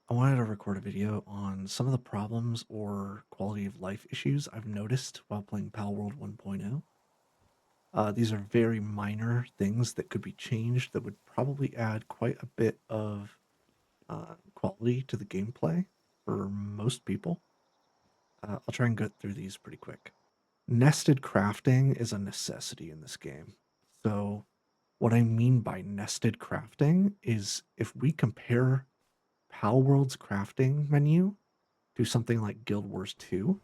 I wanted to record a video on some of the problems or quality of life issues I've noticed while playing Palworld 1.0. These are very minor things that could be changed that would probably add quite a bit of quality to the gameplay for most people. I'll try and go through these pretty quick. Nested crafting is a necessity in this game. So, what I mean by nested crafting is if we compare Palworld's crafting menu to something like Guild Wars 2.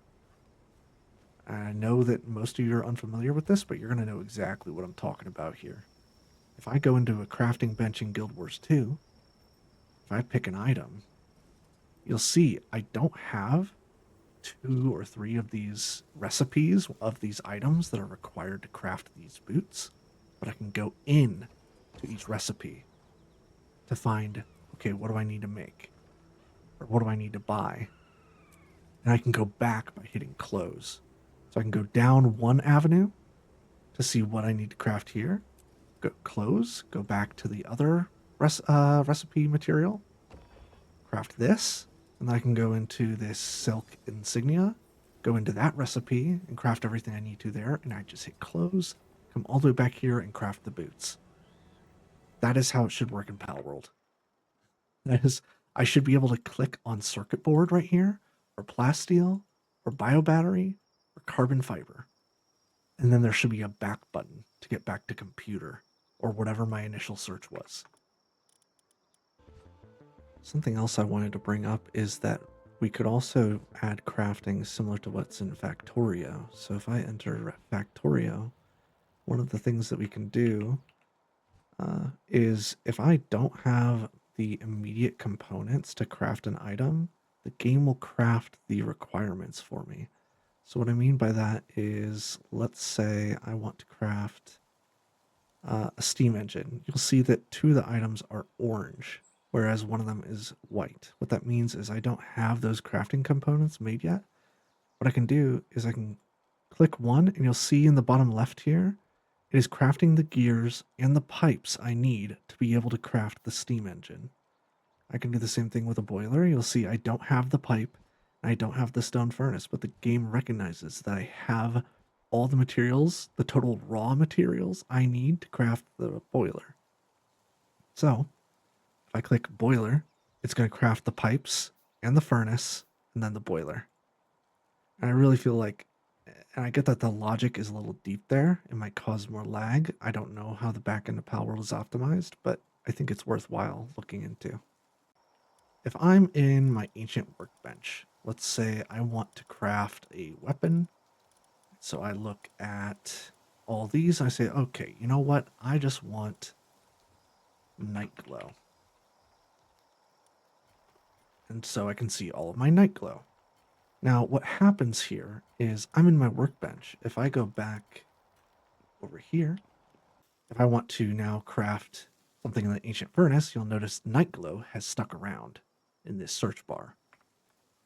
I know that most of you are unfamiliar with this, but you're going to know exactly what I'm talking about here. If I go into a crafting bench in Guild Wars 2, if I pick an item, you'll see I don't have 2 or 3 of these recipes of these items that are required to craft these boots, but I can go in to each recipe to find, okay, what do I need to make? Or what do I need to buy? And I can go back by hitting close. So I can go down one avenue to see what I need to craft here. Go close, go back to the other recipe material, craft this, and then I can go into this silk insignia, go into that recipe and craft everything I need to there, and I just hit close, come all the way back here and craft the boots. That is how it should work in Palworld. That is, I should be able to click on circuit board right here, or plasteel, or bio battery, or carbon fiber. And then there should be a back button to get back to computer, or whatever my initial search was. Something else I wanted to bring up is that we could also add crafting similar to what's in Factorio. So if I enter Factorio, one of the things that we can do is if I don't have the immediate components to craft an item, the game will craft the requirements for me. So what I mean by that is, let's say I want to craft a steam engine. You'll see that 2 of the items are orange, whereas one of them is white. What that means is I don't have those crafting components made yet. What I can do is I can click one, and you'll see in the bottom left here, it is crafting the gears and the pipes I need to be able to craft the steam engine. I can do the same thing with a boiler. You'll see I don't have the pipe, and I don't have the stone furnace, but the game recognizes that I have all the materials, the total raw materials I need to craft the boiler. So, if I click boiler, it's going to craft the pipes and the furnace and then the boiler. And I really feel like, and I get that the logic is a little deep there. It might cause more lag. I don't know how the back end of Palworld is optimized, but I think it's worthwhile looking into. If I'm in my ancient workbench, let's say I want to craft a weapon. So I look at all these. I say, okay, you know what? I just want night glow. And so I can see all of my night glow. Now, what happens here is I'm in my workbench. If I go back over here, if I want to now craft something in the ancient furnace, you'll notice night glow has stuck around in this search bar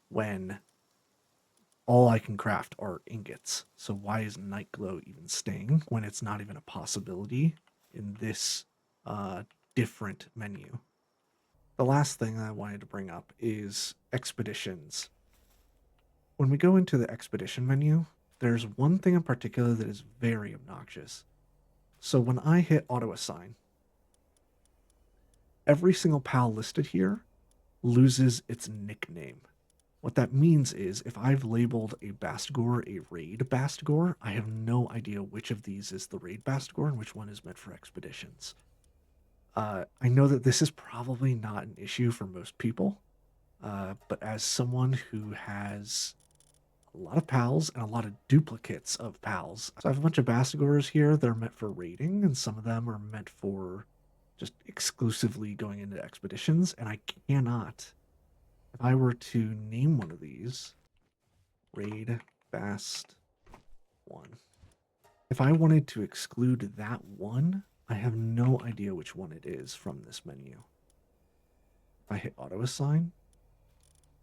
when all I can craft are ingots. So why is night glow even staying when it's not even a possibility in this different menu? The last thing I wanted to bring up is expeditions. When we go into the expedition menu, there's one thing in particular that is very obnoxious. So when I hit auto assign, every single pal listed here loses its nickname. What that means is if I've labeled a Bastgor a raid Bastgor, I have no idea which of these is the raid Bastgor and which one is meant for expeditions. I know that this is probably not an issue for most people, but as someone who has a lot of pals and a lot of duplicates of pals. So I have a bunch of Bastigors here that are meant for raiding, and some of them are meant for just exclusively going into expeditions, and I cannot. If I were to name one of these, Raid Bast 1. If I wanted to exclude that one, I have no idea which one it is from this menu. If I hit auto assign,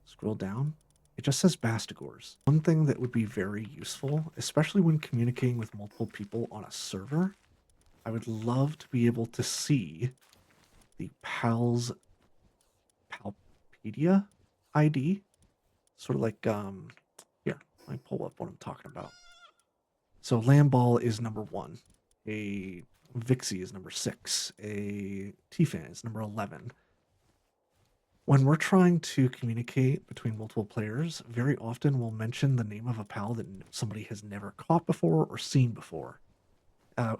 scroll down, it just says Bastigors. One thing that would be very useful, especially when communicating with multiple people on a server, I would love to be able to see the pal Palpedia ID, sort of like here, let me pull up what I'm talking about. So Lamball is number 1, a Vixie is number 6, a T-Fan is number 11. When we're trying to communicate between multiple players, very often we'll mention the name of a pal that somebody has never caught before or seen before,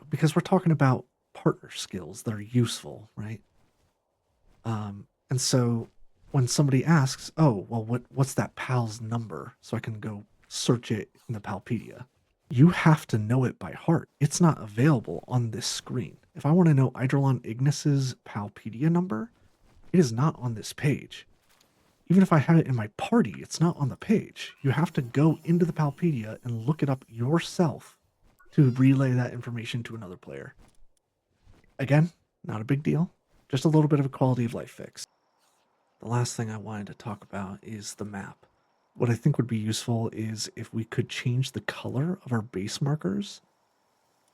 because we're talking about partner skills that are useful, right? And so when somebody asks, "Oh, well, what's that pal's number?" so I can go search it in the Palpedia, you have to know it by heart. It's not available on this screen. If I want to know Eidrolon Ignis's Palpedia number, it is not on this page. Even if I had it in my party, it's not on the page. You have to go into the Palpedia and look it up yourself to relay that information to another player. Again, not a big deal, just a little bit of a quality of life fix. The last thing I wanted to talk about is the map. What I think would be useful is if we could change the color of our base markers,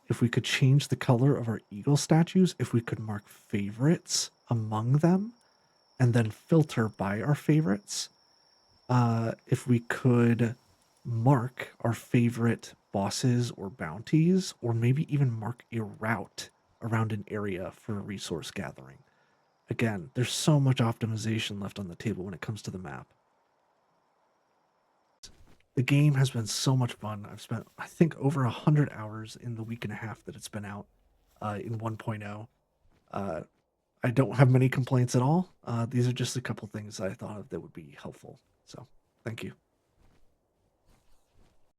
if we could change the color of our eagle statues, if we could mark favorites among them, and then filter by our favorites. If we could mark our favorite bosses or bounties, or maybe even mark a route around an area for resource gathering. Again, there's so much optimization left on the table when it comes to the map. The game has been so much fun. I've spent, I think, over 100 hours in the week and a half that it's been out in 1.0. Uh, I don't have many complaints at all. These are just a couple things I thought of that would be helpful. So, thank you.